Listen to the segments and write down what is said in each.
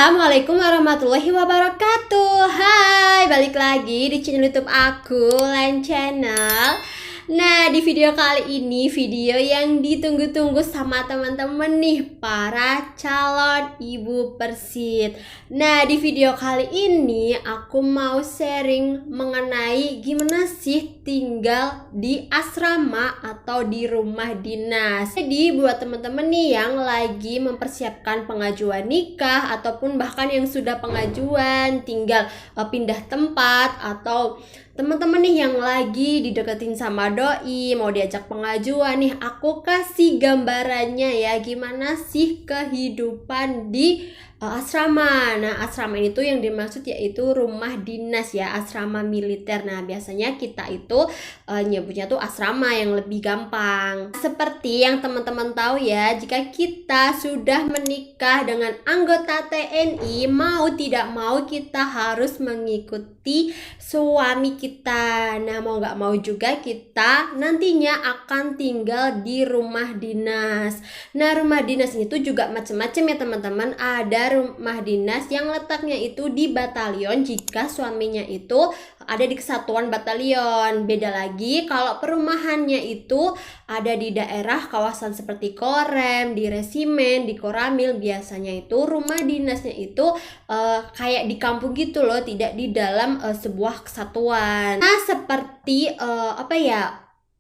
Assalamualaikum warahmatullahi wabarakatuh. Hai, balik lagi di channel YouTube aku, Len Channel. Nah, di video kali ini video yang ditunggu-tunggu sama teman-teman nih, para calon ibu Persit. Nah, di video kali ini aku mau sharing mengenai gimana sih tinggal di asrama atau di rumah dinas. Jadi buat teman-teman nih yang lagi mempersiapkan pengajuan nikah ataupun bahkan yang sudah pengajuan tinggal pindah tempat, atau teman-teman nih yang lagi dideketin sama doi mau diajak pengajuan nih, aku kasih gambarannya ya gimana sih kehidupan di asrama. Nah, asrama itu yang dimaksud yaitu rumah dinas ya, asrama militer. Nah, biasanya kita itu nyebutnya tuh asrama yang lebih gampang. Seperti yang teman-teman tahu ya, jika kita sudah menikah dengan anggota TNI, mau tidak mau kita harus mengikuti suami kita. Nah, mau nggak mau juga kita nantinya akan tinggal di rumah dinas. Nah, rumah dinas itu juga macam-macam ya teman-teman. Ada rumah dinas yang letaknya itu di batalion jika suaminya itu ada di kesatuan batalion. Beda lagi kalau perumahannya itu ada di daerah kawasan seperti Korem, di Resimen, di Koramil. Biasanya itu rumah dinasnya itu kayak di kampung gitu loh, tidak di dalam sebuah kesatuan. Nah, seperti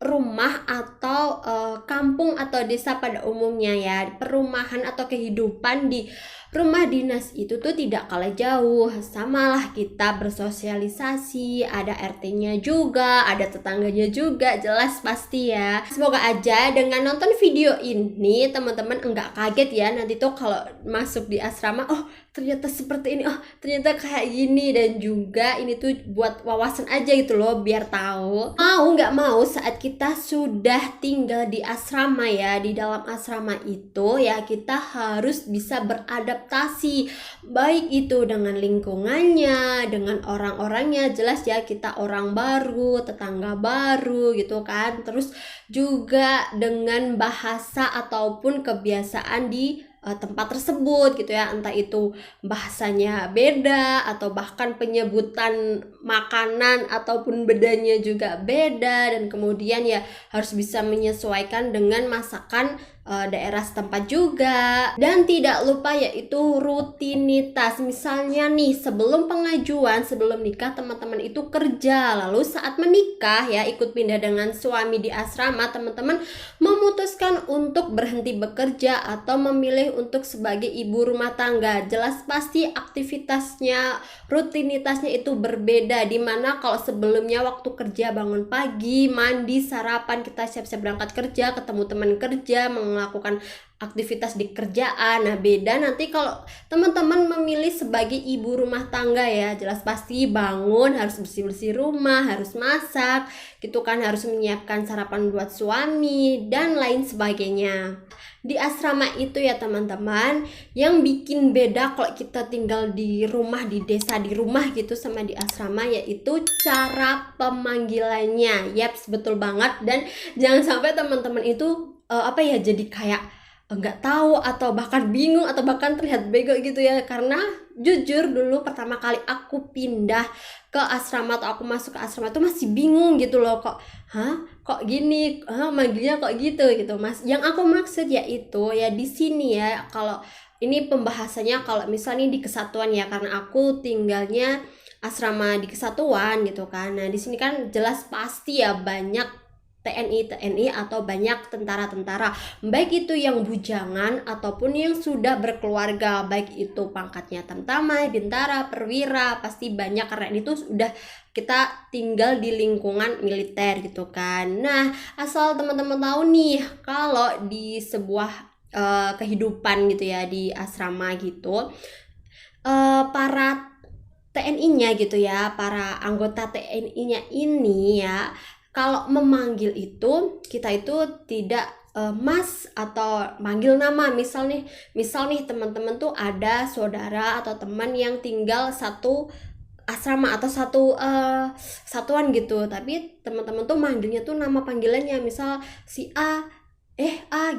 rumah atau kampung atau desa pada umumnya ya, perumahan atau kehidupan di rumah dinas itu tuh tidak kalah jauh. Samalah kita bersosialisasi, ada RT-nya juga, ada tetangganya juga, jelas pasti ya. Semoga aja dengan nonton video ini teman-teman enggak kaget ya nanti tuh kalau masuk di asrama, oh ternyata seperti ini, oh ternyata kayak gini. Dan juga ini tuh buat wawasan aja gitu loh, biar tahu. Mau nggak mau saat kita sudah tinggal di asrama ya, di dalam asrama itu ya kita harus bisa beradaptasi, baik itu dengan lingkungannya, dengan orang-orangnya. Jelas ya, kita orang baru, tetangga baru gitu kan. Terus juga dengan bahasa ataupun kebiasaan di tempat tersebut gitu ya, entah itu bahasanya beda atau bahkan penyebutan makanan ataupun bedanya juga beda. Dan kemudian ya harus bisa menyesuaikan dengan masakan daerah setempat juga. Dan tidak lupa yaitu rutinitas. Misalnya nih, sebelum pengajuan, sebelum nikah teman-teman itu kerja, lalu saat menikah ya ikut pindah dengan suami di asrama, teman-teman memutuskan untuk berhenti bekerja atau memilih untuk sebagai ibu rumah tangga. Jelas pasti aktivitasnya, rutinitasnya itu berbeda, dimana kalau sebelumnya waktu kerja bangun pagi, mandi, sarapan, kita siap-siap berangkat kerja, ketemu teman kerja, melakukan aktivitas di kerjaan. Nah, beda nanti kalau teman-teman memilih sebagai ibu rumah tangga ya. Jelas pasti bangun harus bersih-bersih rumah, harus masak gitu kan, harus menyiapkan sarapan buat suami dan lain sebagainya. Di asrama itu ya teman-teman, yang bikin beda kalau kita tinggal di rumah, di desa, di rumah gitu sama di asrama, yaitu cara pemanggilannya. Yaps, betul banget. Dan jangan sampai teman-teman itu jadi kayak nggak tahu atau bahkan bingung atau bahkan terlihat bego gitu ya. Karena jujur dulu pertama kali aku pindah ke asrama atau aku masuk ke asrama itu masih bingung gitu loh, kok gini, manggilnya kok gitu Mas. Yang aku maksud yaitu ya di sini ya, kalau ini pembahasannya kalau misalnya di kesatuan ya, karena aku tinggalnya asrama di kesatuan gitu kan. Nah, di sini kan jelas pasti ya banyak TNI atau banyak tentara-tentara, baik itu yang bujangan ataupun yang sudah berkeluarga, baik itu pangkatnya tamtama, bintara, perwira, pasti banyak karena itu sudah kita tinggal di lingkungan militer gitu kan. Nah, asal teman-teman tahu nih, kalau di sebuah kehidupan gitu ya di asrama gitu, para TNI-nya gitu ya, para anggota TNI-nya ini ya, kalau memanggil itu kita itu tidak Mas atau manggil nama. Misal nih teman-teman tuh ada saudara atau teman yang tinggal satu asrama atau satu satuan gitu, tapi teman-teman tuh manggilnya tuh nama panggilannya, misal si A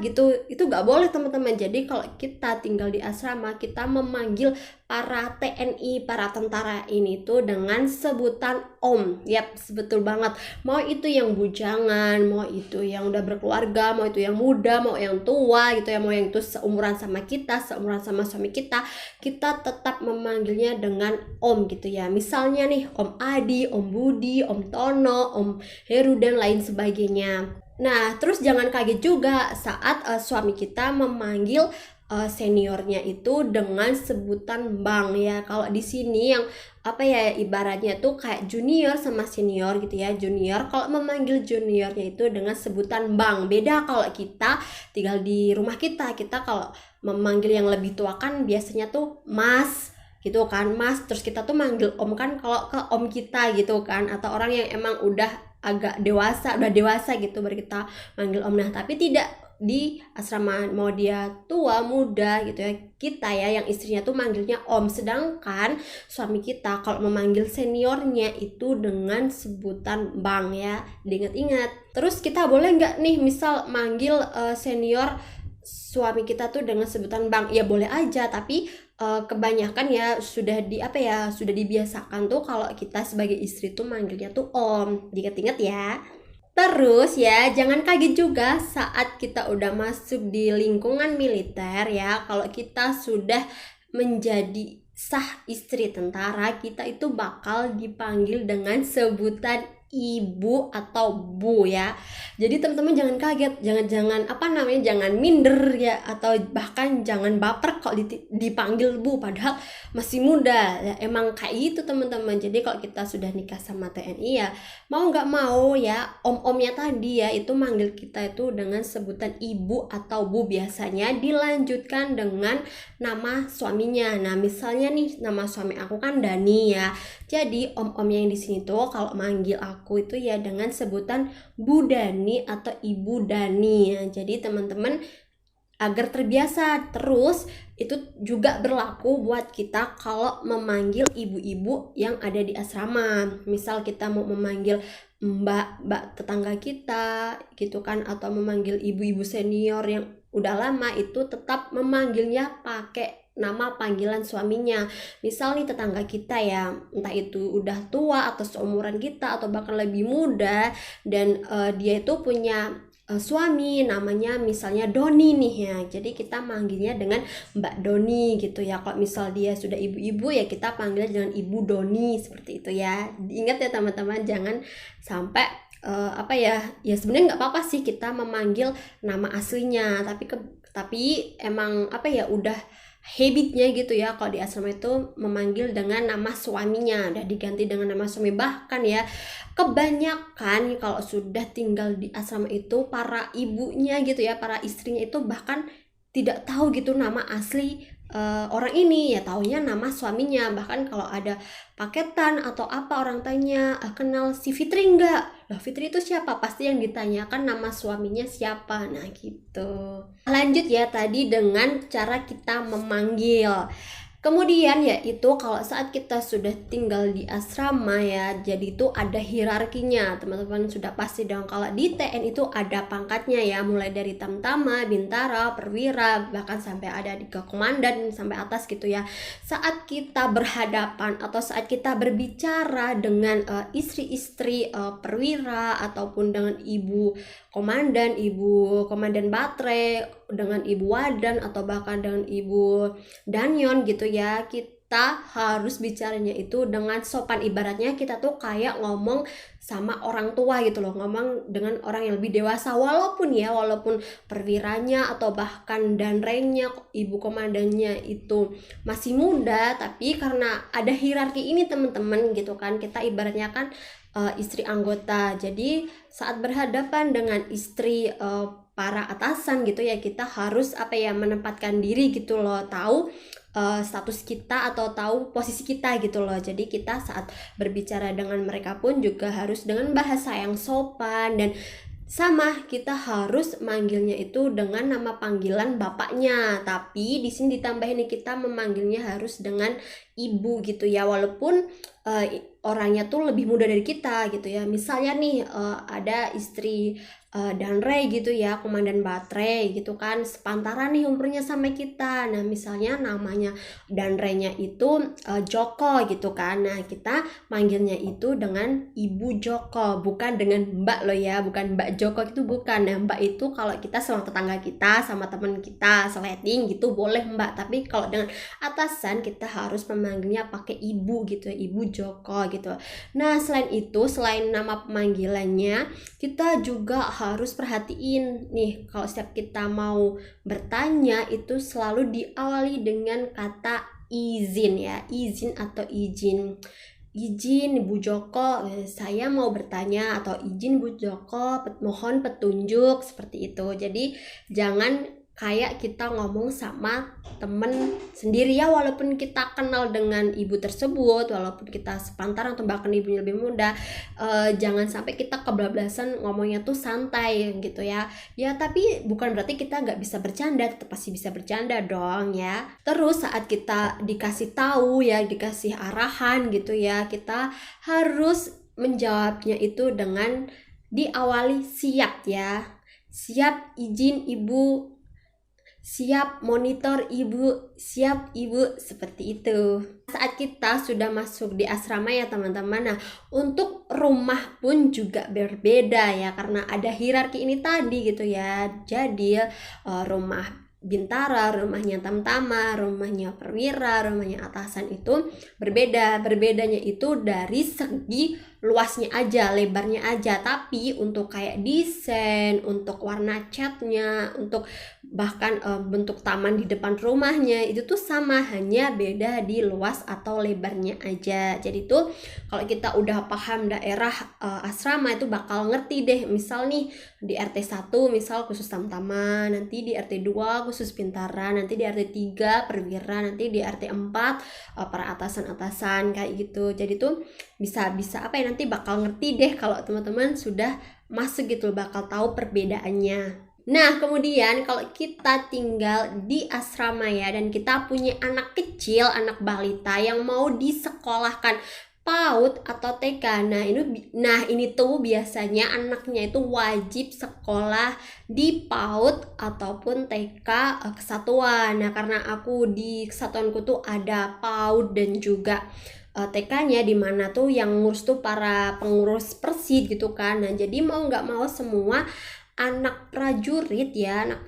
gitu, itu nggak boleh teman-teman. Jadi kalau kita tinggal di asrama, kita memanggil para TNI, para tentara ini tuh dengan sebutan Om. Yap, betul banget. Mau itu yang bujangan, mau itu yang udah berkeluarga, mau itu yang muda, mau yang tua gitu ya, mau yang itu seumuran sama kita, seumuran sama suami kita tetap memanggilnya dengan Om gitu ya. Misalnya nih Om Adi, Om Budi, Om Tono, Om Heru dan lain sebagainya. Nah, terus jangan kaget juga saat suami kita memanggil seniornya itu dengan sebutan Bang ya. Kalau di sini yang ibaratnya tuh kayak junior sama senior gitu ya. Junior kalau memanggil juniornya itu dengan sebutan Bang. Beda kalau kita tinggal di rumah kita kalau memanggil yang lebih tua kan biasanya tuh Mas gitu kan, Mas. Terus kita tuh manggil Om kan kalau ke Om kita gitu kan, atau orang yang emang udah agak dewasa gitu baru kita manggil Om. Nah, tapi tidak di asrama, mau dia tua muda gitu ya, kita ya yang istrinya tuh manggilnya Om. Sedangkan suami kita kalau memanggil seniornya itu dengan sebutan Bang ya, diingat-ingat. Terus kita boleh nggak nih misal manggil senior suami kita tuh dengan sebutan Bang? Ya boleh aja, tapi kebanyakan ya sudah dibiasakan tuh kalau kita sebagai istri tuh manggilnya tuh Om. Diingat-ingat ya. Terus ya, jangan kaget juga saat kita udah masuk di lingkungan militer ya. Kalau kita sudah menjadi sah istri tentara, kita itu bakal dipanggil dengan sebutan Ibu atau Bu ya. Jadi teman-teman jangan kaget, jangan minder ya, atau bahkan jangan baper kalau dipanggil Bu padahal masih muda ya. Emang kayak gitu teman-teman. Jadi kalau kita sudah nikah sama TNI ya, mau nggak mau ya, om-omnya tadi ya itu manggil kita itu dengan sebutan Ibu atau Bu. Biasanya dilanjutkan dengan nama suaminya. Nah, misalnya nih nama suami aku kan Dani ya. Jadi om-omnya yang di sini tuh kalau manggil aku itu ya dengan sebutan Bu Dani atau Ibu Dani ya. Jadi teman-teman agar terbiasa. Terus itu juga berlaku buat kita kalau memanggil ibu-ibu yang ada di asrama. Misal kita mau memanggil mbak tetangga kita gitu kan, atau memanggil ibu-ibu senior yang udah lama, itu tetap memanggilnya pakai nama panggilan suaminya. Misal nih tetangga kita ya, entah itu udah tua atau seumuran kita atau bahkan lebih muda, dan dia itu punya suami namanya misalnya Doni nih ya. Jadi kita manggilnya dengan Mbak Doni gitu ya. Kalau misal dia sudah ibu-ibu ya kita panggil dengan Ibu Doni, seperti itu ya. Ingat ya teman-teman, jangan sampai ya sebenarnya nggak apa-apa sih kita memanggil nama aslinya, tapi emang udah habitnya gitu ya kalau di asrama itu memanggil dengan nama suaminya, udah diganti dengan nama suami. Bahkan ya kebanyakan kalau sudah tinggal di asrama itu para ibunya gitu ya, para istrinya itu bahkan tidak tahu gitu nama asli orang ini ya, taunya nama suaminya. Bahkan kalau ada paketan atau apa orang tanya, kenal si Fitri enggak? Loh, Fitri itu siapa? Pasti yang ditanyakan nama suaminya siapa. Nah gitu. Lanjut ya tadi dengan cara kita memanggil. Kemudian yaitu kalau saat kita sudah tinggal di asrama ya, jadi itu ada hierarkinya. Teman-teman sudah pasti dong kalau di TN itu ada pangkatnya ya, mulai dari tamtama, bintara, perwira, bahkan sampai ada di ke komandan sampai atas gitu ya. Saat kita berhadapan atau saat kita berbicara dengan istri-istri perwira ataupun dengan ibu komandan Batre, dengan ibu Wadan atau bahkan dengan ibu Danyon gitu ya, kita harus bicaranya itu dengan sopan. Ibaratnya kita tuh kayak ngomong sama orang tua gitu loh, ngomong dengan orang yang lebih dewasa. Walaupun perwiranya atau bahkan danrengnya, ibu komandannya itu masih muda, tapi karena ada hierarki ini teman-teman gitu kan, kita ibaratnya kan istri anggota. Jadi saat berhadapan dengan istri para atasan gitu ya, kita harus menempatkan diri gitu loh, tahu status kita atau tahu posisi kita gitu loh. Jadi kita saat berbicara dengan mereka pun juga harus dengan bahasa yang sopan, dan sama kita harus manggilnya itu dengan nama panggilan bapaknya. Tapi di sini ditambahin nih, kita memanggilnya harus dengan ibu gitu ya, walaupun orangnya tuh lebih muda dari kita gitu ya. Misalnya nih ada istri Danre gitu ya, komandan baterai gitu kan, sepantaran nih umurnya sama kita. Nah misalnya namanya Danrenya itu Joko gitu kan, nah kita manggilnya itu dengan Ibu Joko, bukan dengan Mbak loh ya, bukan Mbak Joko itu bukan. Nah Mbak itu kalau kita sama tetangga kita, sama teman kita sleting gitu boleh Mbak, tapi kalau dengan atasan kita harus memanggilnya pakai Ibu gitu ya, Ibu Joko gitu. Nah selain itu, selain nama pemanggilannya, kita juga harus perhatiin nih, kalau setiap kita mau bertanya itu selalu diawali dengan kata izin ya, izin atau izin. Izin Bu Joko, saya mau bertanya, atau izin Bu Joko, mohon petunjuk, seperti itu. Jadi jangan kayak kita ngomong sama temen sendiri ya, walaupun kita kenal dengan ibu tersebut, walaupun kita sepantaran atau bahkan ibunya lebih muda, jangan sampai kita kebablasan ngomongnya tuh santai gitu ya. Ya tapi bukan berarti kita nggak bisa bercanda, tetap pasti bisa bercanda dong ya. Terus saat kita dikasih tahu ya, dikasih arahan gitu ya, kita harus menjawabnya itu dengan diawali siap ya. Siap izin ibu, siap monitor ibu, siap ibu, seperti itu. Saat kita sudah masuk di asrama ya teman-teman, nah untuk rumah pun juga berbeda ya, karena ada hierarki ini tadi gitu ya. Jadi rumah Bintara, rumahnya Tamtama, rumahnya Perwira, rumahnya atasan itu berbeda. Berbedanya itu dari segi luasnya aja, lebarnya aja, tapi untuk kayak desain, untuk warna catnya, untuk bahkan bentuk taman di depan rumahnya itu tuh sama, hanya beda di luas atau lebarnya aja. Jadi tuh kalau kita udah paham daerah asrama itu bakal ngerti deh, misal nih di RT 1 misal khusus Tamtama, nanti di RT 2 khusus Bintara, nanti di RT 3 Perwira, nanti di RT 4 para atasan-atasan kayak gitu. Jadi tuh bisa apa ya, nanti bakal ngerti deh kalau teman-teman sudah masuk gitu, bakal tahu perbedaannya. Nah kemudian kalau kita tinggal di asrama ya, dan kita punya anak kecil, anak balita yang mau disekolahkan PAUD atau TK, nah ini tuh biasanya anaknya itu wajib sekolah di PAUD ataupun TK kesatuan. Nah karena aku di kesatuanku tuh ada PAUD dan juga TK-nya, dimana tuh yang ngurus tuh para pengurus persid gitu kan. Nah jadi mau nggak mau semua anak prajurit ya, anak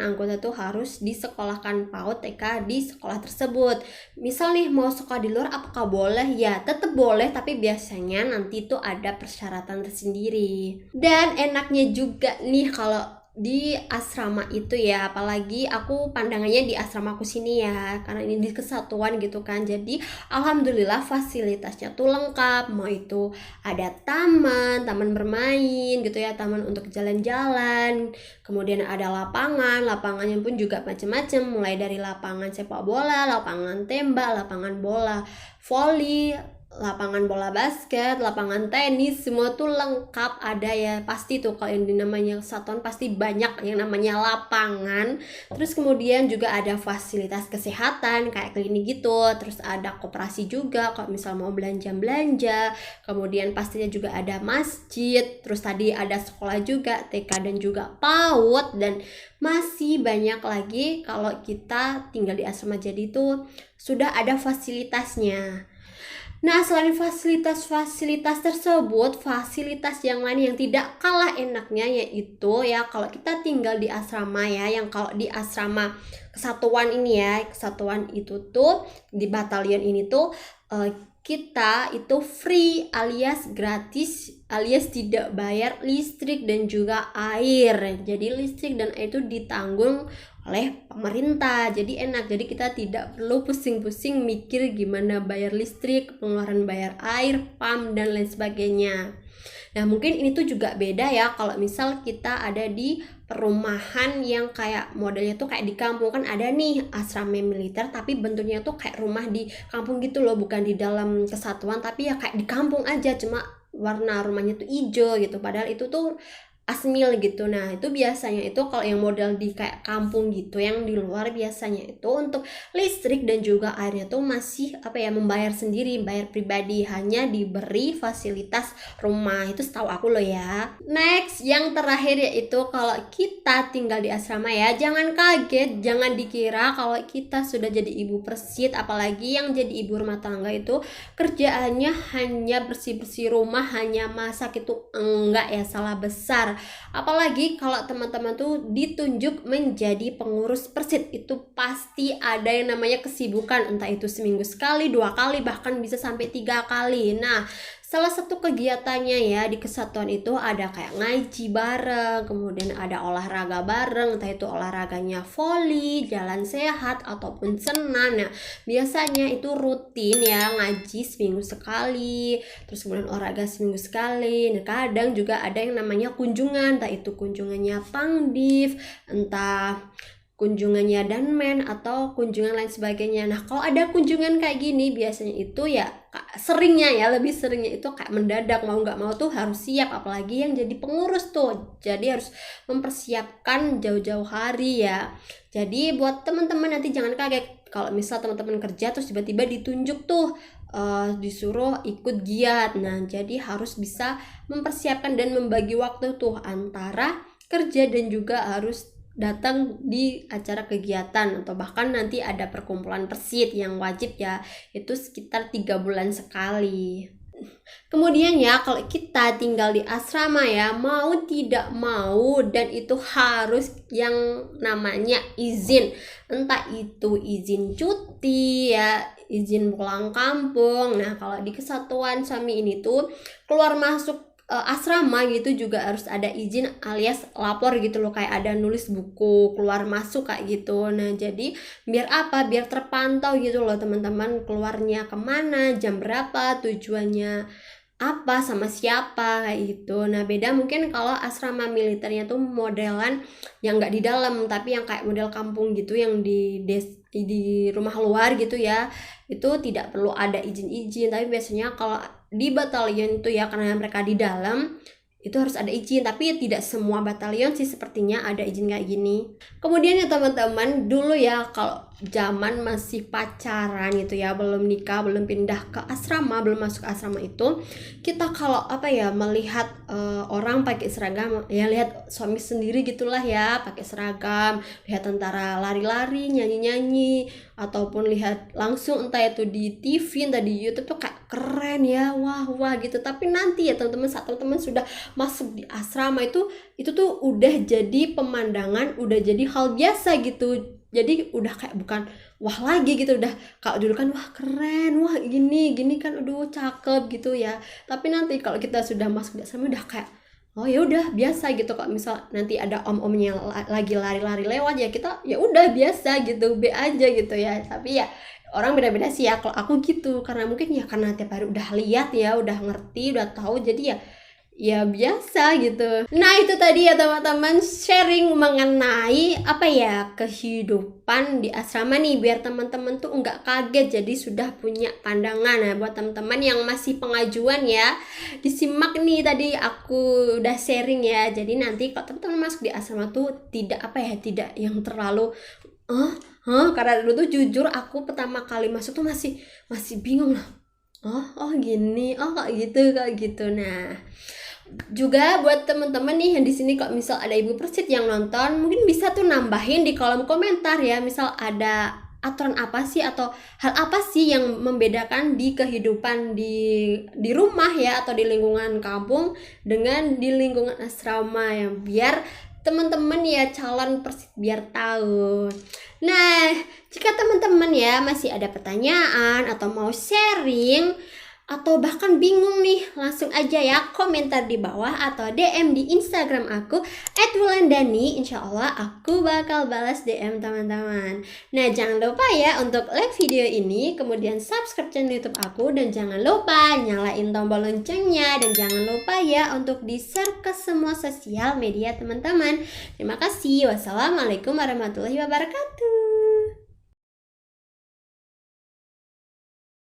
anggota tuh harus disekolahkan PAUD TK di sekolah tersebut. Misal nih mau sekolah di luar, apakah boleh? Ya tetap boleh, tapi biasanya nanti tuh ada persyaratan tersendiri. Dan enaknya juga nih kalau di asrama itu ya, apalagi aku pandangannya di asramaku sini ya, karena ini di kesatuan gitu kan. Jadi alhamdulillah fasilitasnya tuh lengkap, mau itu ada taman bermain gitu ya, taman untuk jalan-jalan, kemudian ada lapangannya pun juga macam-macam, mulai dari lapangan sepak bola, lapangan tembak, lapangan bola voli, lapangan bola basket, lapangan tenis, semua tuh lengkap ada ya. Pasti tuh kalau yang dinamanya kesatuan pasti banyak yang namanya lapangan. Terus kemudian juga ada fasilitas kesehatan kayak klinik gitu. Terus ada koperasi juga kalau misal mau belanja. Kemudian pastinya juga ada masjid. Terus tadi ada sekolah juga, TK dan juga PAUD, dan masih banyak lagi kalau kita tinggal di asrama. Jadi itu sudah ada fasilitasnya. Nah, selain fasilitas tersebut, fasilitas yang lain yang tidak kalah enaknya yaitu ya kalau kita tinggal di asrama ya, yang kalau di asrama kesatuan ini ya, kesatuan itu tuh di batalion ini tuh kita itu free alias gratis, alias tidak bayar listrik dan juga air. Jadi listrik dan air itu ditanggung oleh pemerintah, jadi enak. Jadi kita tidak perlu pusing-pusing mikir gimana bayar listrik, pengeluaran bayar air, PAM dan lain sebagainya. Nah mungkin ini tuh juga beda ya kalau misal kita ada di perumahan yang kayak modelnya tuh kayak di kampung. Kan ada nih asrama militer tapi bentuknya tuh kayak rumah di kampung gitu loh, bukan di dalam kesatuan tapi ya kayak di kampung aja, cuma warna rumahnya tuh hijau gitu. Padahal itu tuh asmil gitu. Nah itu biasanya itu kalau yang model di kayak kampung gitu, yang di luar biasanya itu untuk listrik dan juga airnya tuh masih membayar sendiri, bayar pribadi, hanya diberi fasilitas rumah. Itu setahu aku loh ya. Next, yang terakhir yaitu kalau kita tinggal di asrama ya, jangan kaget, jangan dikira kalau kita sudah jadi ibu persit, apalagi yang jadi ibu rumah tangga itu kerjaannya hanya bersih-bersih rumah, hanya masak, itu enggak ya, salah besar. Apalagi kalau teman-teman tuh ditunjuk menjadi pengurus persit, itu pasti ada yang namanya kesibukan, entah itu seminggu sekali, 2 kali, bahkan bisa sampai 3 kali. Nah, salah satu kegiatannya ya di kesatuan itu ada kayak ngaji bareng, kemudian ada olahraga bareng, entah itu olahraganya voli, jalan sehat, ataupun senam. Nah, biasanya itu rutin ya, ngaji seminggu sekali, terus kemudian olahraga seminggu sekali. Nah, kadang juga ada yang namanya kunjungan, entah itu kunjungannya pangdiv, entah kunjungannya danmen, atau kunjungan lain sebagainya. Nah kalau ada kunjungan kayak gini biasanya itu ya lebih seringnya itu kayak mendadak, mau nggak mau tuh harus siap, apalagi yang jadi pengurus tuh, jadi harus mempersiapkan jauh-jauh hari ya. Jadi buat teman-teman nanti jangan kaget kalau misal teman-teman kerja terus tiba-tiba ditunjuk tuh disuruh ikut giat. Nah jadi harus bisa mempersiapkan dan membagi waktu tuh antara kerja dan juga harus datang di acara kegiatan, atau bahkan nanti ada perkumpulan persit yang wajib ya, itu sekitar 3 bulan sekali. Kemudian ya kalau kita tinggal di asrama ya, mau tidak mau dan itu harus yang namanya izin, entah itu izin cuti ya, izin pulang kampung. Nah kalau di kesatuan suami ini tuh keluar masuk asrama gitu juga harus ada izin alias lapor gitu loh, kayak ada nulis buku keluar masuk kayak gitu. Nah jadi biar apa, biar terpantau gitu loh teman-teman, keluarnya kemana, jam berapa, tujuannya apa, sama siapa kayak gitu. Nah beda mungkin kalau asrama militernya tuh modelan yang nggak di dalam, tapi yang kayak model kampung gitu, yang di rumah luar gitu ya, itu tidak perlu ada izin-izin. Tapi biasanya kalau di batalion itu ya, karena mereka di dalam, itu harus ada izin, tapi tidak semua batalion sih sepertinya ada izin kayak gini. Kemudian ya teman-teman, dulu ya kalau zaman masih pacaran gitu ya, belum nikah, belum pindah ke asrama, belum masuk asrama itu, kita kalau melihat orang pakai seragam ya, lihat suami sendiri gitulah ya pakai seragam, lihat tentara lari-lari, nyanyi-nyanyi, ataupun lihat langsung entah itu di TV, entah di YouTube tuh kayak keren ya, wah gitu. Tapi nanti ya teman-teman, saat teman-teman sudah masuk di asrama itu tuh udah jadi pemandangan, udah jadi hal biasa gitu. Jadi udah kayak bukan wah lagi gitu, udah kalau dulu kan wah keren, wah gini kan, aduh cakep gitu ya. Tapi nanti kalau kita sudah masuk di asrama udah kayak oh ya udah biasa gitu. Kalau misal nanti ada om-omnya lagi lari-lari lewat ya, kita ya udah biasa gitu, be aja gitu ya. Tapi ya orang beda-beda sih ya. Kalau aku gitu karena mungkin ya karena tiap hari udah lihat ya, udah ngerti, udah tahu, jadi ya biasa gitu. Nah itu tadi ya teman-teman, sharing mengenai kehidupan di asrama nih, biar teman-teman tuh nggak kaget, jadi sudah punya pandangan. Nah buat teman-teman yang masih pengajuan ya, disimak nih tadi aku udah sharing ya. Jadi nanti kalau teman-teman masuk di asrama tuh tidak tidak yang terlalu karena dulu tuh jujur aku pertama kali masuk tuh masih bingung lah. Oh gini, kayak gitu. Nah juga buat teman-teman nih yang di sini, kalau misal ada ibu persit yang nonton, mungkin bisa tuh nambahin di kolom komentar ya, misal ada aturan apa sih atau hal apa sih yang membedakan di kehidupan di rumah ya, atau di lingkungan kampung dengan di lingkungan asrama, yang biar teman-teman ya calon persit biar tahu. Nah jika teman-teman ya masih ada pertanyaan atau mau sharing atau bahkan bingung nih, langsung aja ya komentar di bawah atau DM di Instagram aku @wulandani. Insya Allah aku bakal balas DM teman-teman. Nah jangan lupa ya untuk like video ini, kemudian subscribe channel YouTube aku, dan jangan lupa nyalain tombol loncengnya, dan jangan lupa ya untuk di share ke semua sosial media teman-teman. Terima kasih. Wassalamualaikum warahmatullahi wabarakatuh.